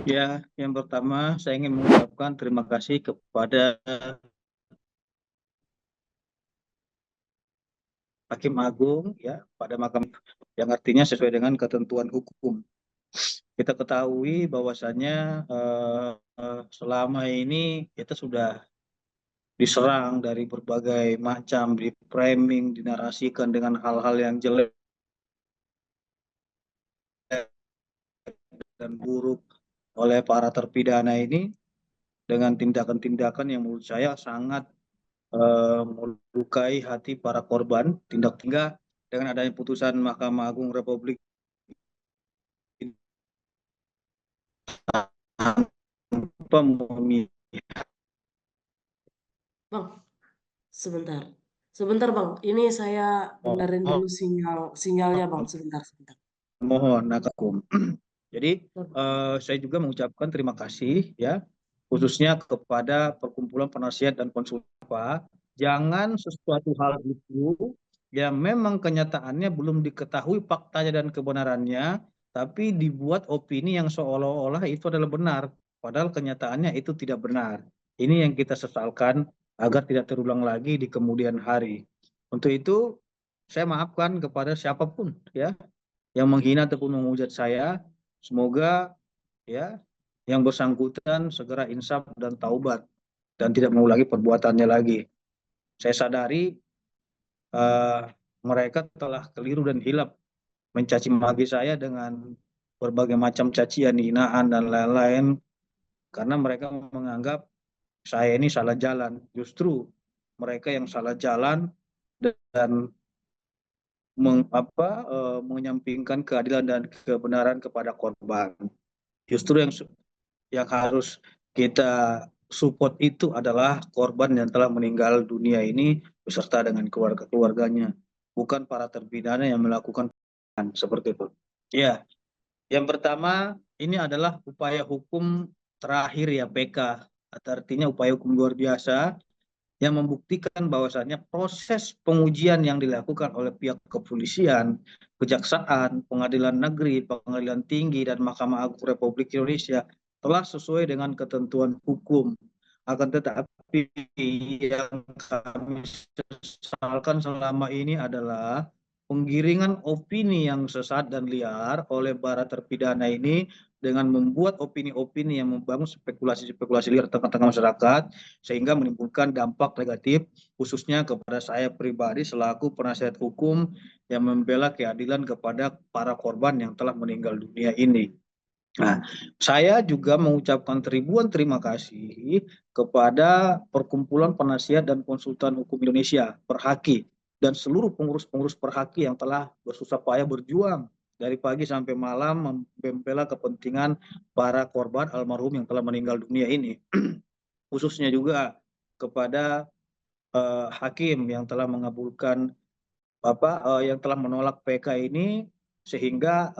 Ya, yang pertama saya ingin mengucapkan terima kasih kepada Hakim Agung ya pada mahkamah yang artinya sesuai dengan ketentuan hukum. Kita ketahui bahwasannya selama ini kita sudah diserang dari berbagai macam, di framing, dinarasikan dengan hal-hal yang jelek dan buruk oleh para terpidana ini dengan tindakan-tindakan yang menurut saya sangat melukai hati para korban tindak hingga dengan adanya putusan Mahkamah Agung Republik tanpa Bang, sebentar. Sebentar, Bang. Ini saya benerin dulu sinyalnya, Bang. Sebentar, sebentar. mohon hukum. Jadi saya juga mengucapkan terima kasih ya khususnya kepada perkumpulan penasihat dan konsultan. Jangan sesuatu hal itu yang memang kenyataannya belum diketahui faktanya dan kebenarannya, tapi dibuat opini yang seolah-olah itu adalah benar, padahal kenyataannya itu tidak benar. Ini yang kita sesalkan agar tidak terulang lagi di kemudian hari. Untuk itu, saya maafkan kepada siapapun ya yang menghina ataupun menghujat saya. Semoga ya yang bersangkutan segera insaf dan taubat dan tidak mengulangi perbuatannya lagi. Saya sadari eh, mereka telah keliru dan hilaf mencaci maki saya dengan berbagai macam cacian, hinaan dan lain-lain karena mereka menganggap saya ini salah jalan. Justru mereka yang salah jalan dan menyampingkan keadilan dan kebenaran kepada korban. Justru yang harus kita support itu adalah korban yang telah meninggal dunia ini beserta dengan keluarga-keluarganya, bukan para terpidana yang melakukan seperti itu. Ya, yang pertama ini adalah upaya hukum terakhir ya PK, artinya upaya hukum luar biasa yang membuktikan bahwasannya proses pengujian yang dilakukan oleh pihak kepolisian, kejaksaan, pengadilan negeri, pengadilan tinggi, dan Mahkamah Agung Republik Indonesia telah sesuai dengan ketentuan hukum. Akan tetapi yang kami sesalkan selama ini adalah penggiringan opini yang sesat dan liar oleh para terpidana ini dengan membuat opini-opini yang membangun spekulasi-spekulasi liar tengah-tengah masyarakat sehingga menimbulkan dampak negatif khususnya kepada saya pribadi selaku penasihat hukum yang membela keadilan kepada para korban yang telah meninggal dunia ini. Nah, saya juga mengucapkan ribuan terima kasih kepada Perkumpulan Penasihat dan Konsultan Hukum Indonesia, Perhaki, dan seluruh pengurus-pengurus Perhaki yang telah bersusah payah berjuang dari pagi sampai malam membela kepentingan para korban almarhum yang telah meninggal dunia ini. Khususnya juga kepada hakim yang telah mengabulkan yang telah menolak PK ini sehingga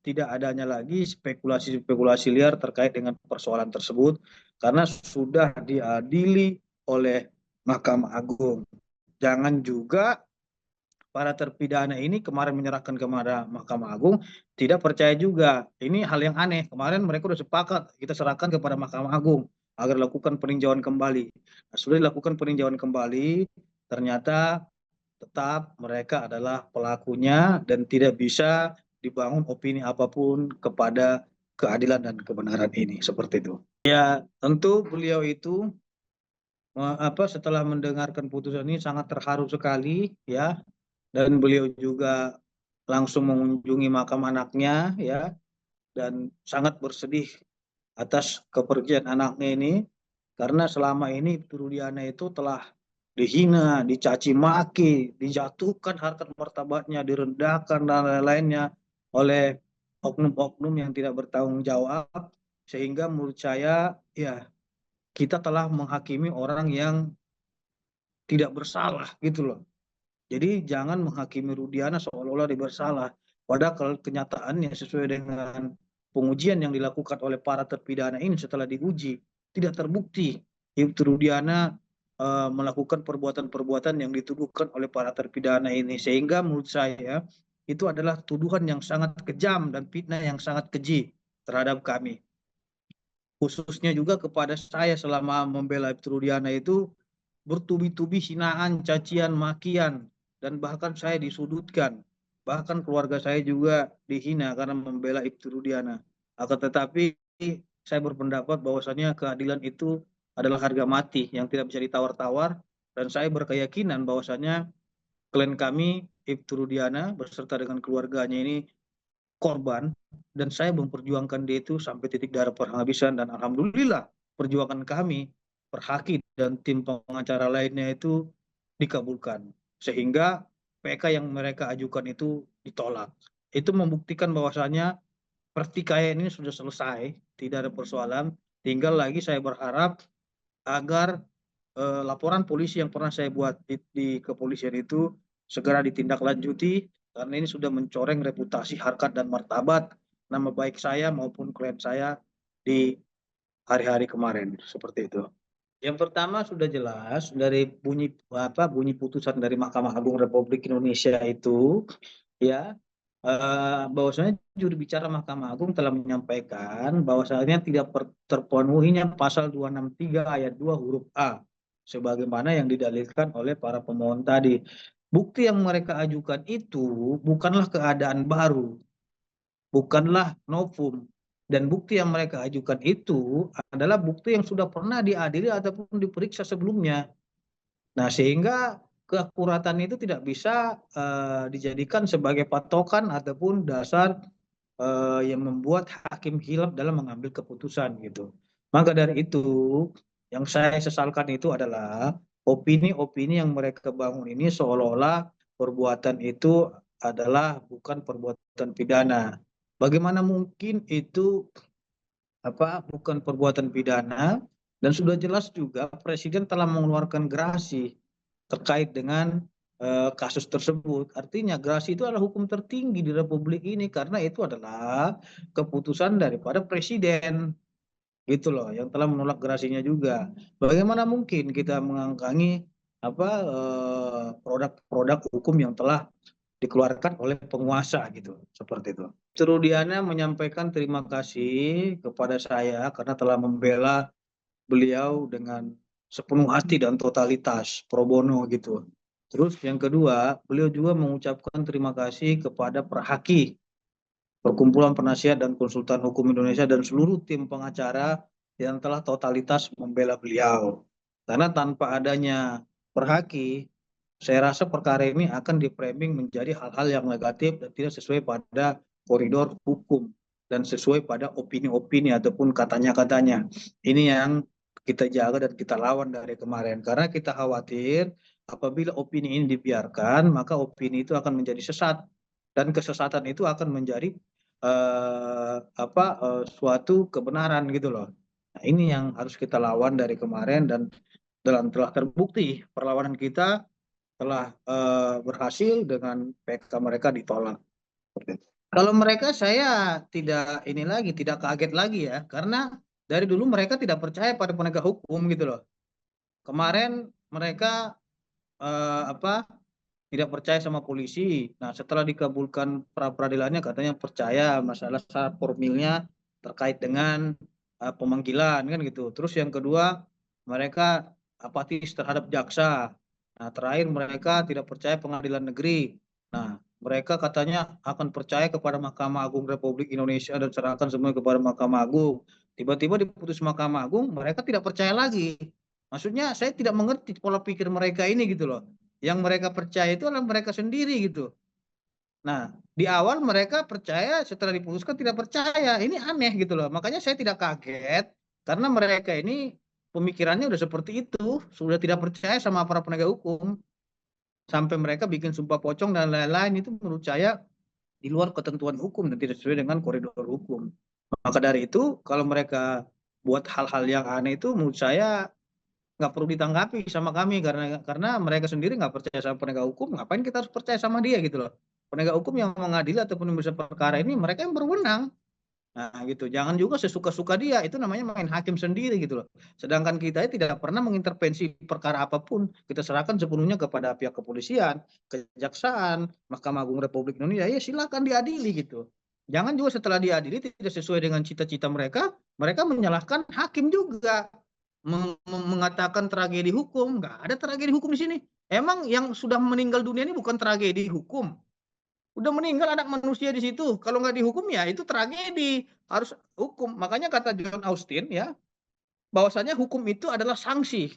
tidak adanya lagi spekulasi-spekulasi liar terkait dengan persoalan tersebut karena sudah diadili oleh Mahkamah Agung. Jangan juga para terpidana ini kemarin menyerahkan kepada Mahkamah Agung tidak percaya juga. Ini hal yang aneh. Kemarin mereka sudah sepakat kita serahkan kepada Mahkamah Agung agar lakukan peninjauan kembali. Nah, sudah dilakukan peninjauan kembali, ternyata tetap mereka adalah pelakunya dan tidak bisa dibangun opini apapun kepada keadilan dan kebenaran ini seperti itu. Ya, tentu beliau itu setelah mendengarkan putusan ini sangat terharu sekali ya dan beliau juga langsung mengunjungi makam anaknya ya dan sangat bersedih atas kepergian anaknya ini karena selama ini Rudiana itu telah dihina, dicaci maki, dijatuhkan harkat martabatnya, direndahkan dan lain-lainnya oleh oknum-oknum yang tidak bertanggung jawab sehingga menurut saya ya kita telah menghakimi orang yang tidak bersalah gitu loh. Jadi jangan menghakimi Rudiana seolah-olah dia bersalah. Padahal kenyataannya sesuai dengan pengujian yang dilakukan oleh para terpidana ini setelah diuji tidak terbukti itu Rudiana melakukan perbuatan-perbuatan yang dituduhkan oleh para terpidana ini sehingga menurut saya itu adalah tuduhan yang sangat kejam dan fitnah yang sangat keji terhadap kami. khususnya juga kepada saya selama membela Ibtu Rudiana itu bertubi-tubi hinaan, cacian, makian, dan bahkan saya disudutkan. Bahkan keluarga saya juga dihina karena membela Ibtu Rudiana. Akan tetapi saya berpendapat bahwasannya keadilan itu adalah harga mati yang tidak bisa ditawar-tawar, dan saya berkeyakinan bahwasannya klien kami Ibtu Rudiana beserta dengan keluarganya ini korban, dan saya memperjuangkan dia itu sampai titik darah penghabisan, dan alhamdulillah perjuangan kami, Perhaki dan tim pengacara lainnya itu dikabulkan, sehingga PK yang mereka ajukan itu ditolak. Itu membuktikan bahwasanya pertikaian ini sudah selesai, tidak ada persoalan. Tinggal lagi saya berharap agar laporan polisi yang pernah saya buat di kepolisian itu segera ditindaklanjuti, karena ini sudah mencoreng reputasi, harkat, dan martabat nama baik saya maupun klien saya di hari-hari kemarin, seperti itu. Yang pertama sudah jelas dari bunyi putusan dari Mahkamah Agung Republik Indonesia itu, ya, bahwasanya juru bicara Mahkamah Agung telah menyampaikan bahwasanya tidak terpenuhinya pasal 263 ayat 2 huruf A sebagaimana yang didalilkan oleh para pemohon tadi. Bukti yang mereka ajukan itu bukanlah keadaan baru, bukanlah novum, dan bukti yang mereka ajukan itu adalah bukti yang sudah pernah diadili ataupun diperiksa sebelumnya. Nah, sehingga keakuratan itu tidak bisa dijadikan sebagai patokan ataupun dasar yang membuat hakim hilaf dalam mengambil keputusan gitu. Maka dari itu, yang saya sesalkan itu adalah opini-opini yang mereka bangun ini seolah-olah perbuatan itu adalah bukan perbuatan pidana. Bagaimana mungkin itu bukan perbuatan pidana, dan sudah jelas juga Presiden telah mengeluarkan gerasi terkait dengan kasus tersebut. Artinya gerasi itu adalah hukum tertinggi di Republik ini karena itu adalah keputusan daripada Presiden, gitu loh, yang telah menolak gerasinya juga. Bagaimana mungkin kita mengangkangi produk-produk hukum yang telah dikeluarkan oleh penguasa gitu, seperti itu. Rudiana menyampaikan terima kasih kepada saya karena telah membela beliau dengan sepenuh hati dan totalitas pro bono gitu. Terus yang kedua, beliau juga mengucapkan terima kasih kepada Perhaki, Perkumpulan Penasihat dan Konsultan Hukum Indonesia, dan seluruh tim pengacara yang telah totalitas membela beliau. Karena tanpa adanya Perhaki, saya rasa perkara ini akan diframing menjadi hal-hal yang negatif dan tidak sesuai pada koridor hukum dan sesuai pada opini-opini ataupun katanya-katanya. Ini yang kita jaga dan kita lawan dari kemarin, karena kita khawatir apabila opini ini dibiarkan, maka opini itu akan menjadi sesat, dan kesesatan itu akan menjadi suatu kebenaran gitu loh. Nah, ini yang harus kita lawan dari kemarin, dan telah terbukti perlawanan kita telah berhasil dengan PK mereka ditolak. Kalau mereka saya tidak kaget lagi ya, karena dari dulu mereka tidak percaya pada penegak hukum gitu loh. Kemarin mereka eh, apa tidak percaya sama polisi. Nah, setelah dikabulkan pra peradilannya katanya percaya, masalah syarat formilnya terkait dengan pemanggilan kan gitu. Terus yang kedua, mereka apatis terhadap jaksa. Nah, terakhir mereka tidak percaya pengadilan negeri. Nah, mereka katanya akan percaya kepada Mahkamah Agung Republik Indonesia dan serahkan semua kepada Mahkamah Agung. Tiba-tiba diputus Mahkamah Agung, mereka tidak percaya lagi. Maksudnya saya tidak mengerti pola pikir mereka ini gitu loh. Yang mereka percaya itu adalah mereka sendiri gitu. Nah, di awal mereka percaya, setelah diputuskan tidak percaya. Ini aneh gitu loh. Makanya saya tidak kaget karena mereka ini pemikirannya udah seperti itu, sudah tidak percaya sama para penegak hukum. Sampai mereka bikin sumpah pocong dan lain-lain, itu menurut saya di luar ketentuan hukum dan tidak sesuai dengan koridor hukum. Maka dari itu, kalau mereka buat hal-hal yang aneh itu menurut saya nggak perlu ditanggapi sama kami, karena mereka sendiri nggak percaya sama penegak hukum, ngapain kita harus percaya sama dia gitu loh. Penegak hukum yang mengadili ataupun menyelesaikan perkara ini mereka yang berwenang. Nah gitu, jangan juga sesuka-suka dia, itu namanya main hakim sendiri gitu loh. Sedangkan kita tidak pernah mengintervensi perkara apapun, kita serahkan sepenuhnya kepada pihak kepolisian, kejaksaan, Mahkamah Agung Republik Indonesia, ya silakan diadili gitu. Jangan juga setelah diadili tidak sesuai dengan cita-cita mereka, mereka menyalahkan hakim juga. Mengatakan tragedi hukum, nggak ada tragedi hukum di sini. Emang yang sudah meninggal dunia ini bukan tragedi hukum. Udah meninggal anak manusia di situ. Kalau nggak dihukum ya itu tragedi. Harus hukum. Makanya kata John Austin ya, bahwasanya hukum itu adalah sanksi,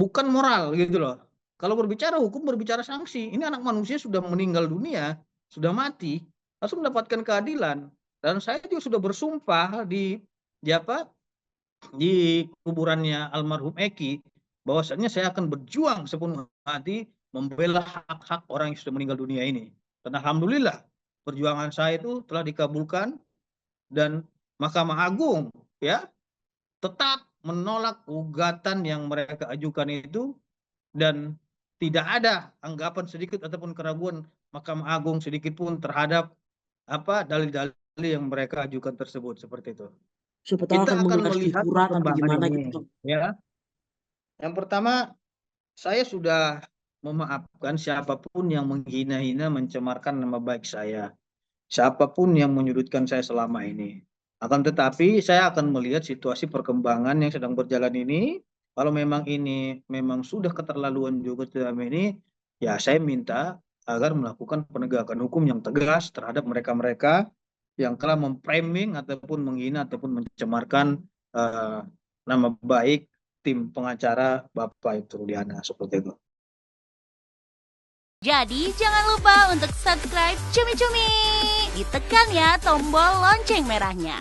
bukan moral gitu loh. Kalau berbicara hukum, berbicara sanksi. Ini anak manusia sudah meninggal dunia, sudah mati, harus mendapatkan keadilan. Dan saya juga sudah bersumpah di apa di kuburannya almarhum Eki, bahwasanya saya akan berjuang sepenuh hati membela hak-hak orang yang sudah meninggal dunia ini. Dan alhamdulillah perjuangan saya itu telah dikabulkan dan Mahkamah Agung ya tetap menolak gugatan yang mereka ajukan itu, dan tidak ada anggapan sedikit ataupun keraguan Mahkamah Agung sedikit pun terhadap dalil-dalil yang mereka ajukan tersebut seperti itu. Siapa tahu Kita akan akan menggelar melihat syukuran atau perkembangan gimana gitu, ini Bang. ya. Yang pertama, saya sudah memaafkan siapapun yang menghina-hina, mencemarkan nama baik saya. Siapapun yang menyudutkan saya selama ini. Akan tetapi saya akan melihat situasi perkembangan yang sedang berjalan ini. Kalau memang ini memang sudah keterlaluan juga selama ini, ya saya minta agar melakukan penegakan hukum yang tegas terhadap mereka-mereka yang telah memframing ataupun menghina ataupun mencemarkan eh, nama baik tim pengacara Bapak itu Rudiana seperti itu. Jadi jangan lupa untuk subscribe Cumi Cumi. Ditekan ya tombol lonceng merahnya.